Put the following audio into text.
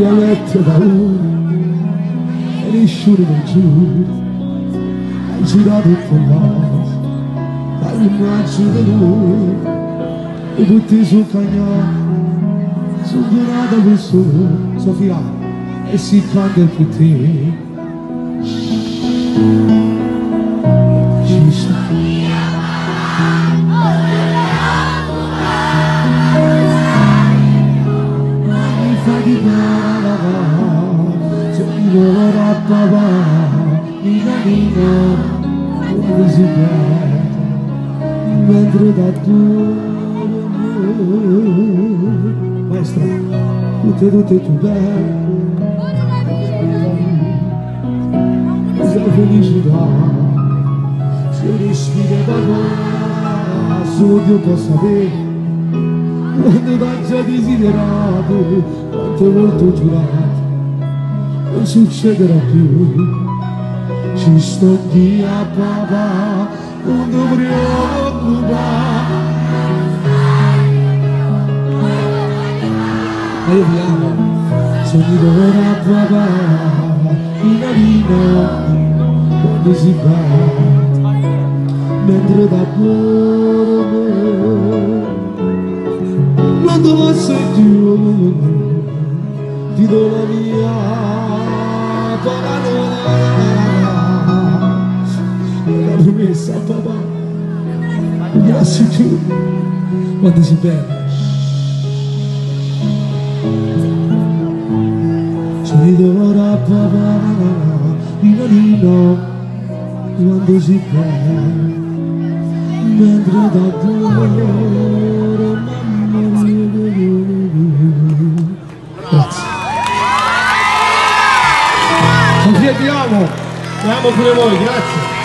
mia vecchia paura e nessuno del giù hai girato tutto l'alto all'immagine di lui e butti sul cagnone sul donato per solo Sofia e si cambia il puttino ci sta mi fa di male se mi vuole a papà Nina Nina come si perde mentre da tu maestra tutte tu belle questa felicità se respira da qua solo Dio può sapere quando t'ha già desiderato quante volte ho giurato non succederà più ci sto via papà non ti preoccupare ma io vi amo sogni d'ora papà Nina Nina quando si va mentre da buono non te lo sei più ti do la mia parola la promessa papà grazie tu quando si perde sei d'ora papà Nina Nina quando si perde mentre da buono mamma mia grazie Sofia ti amo pure voi, grazie.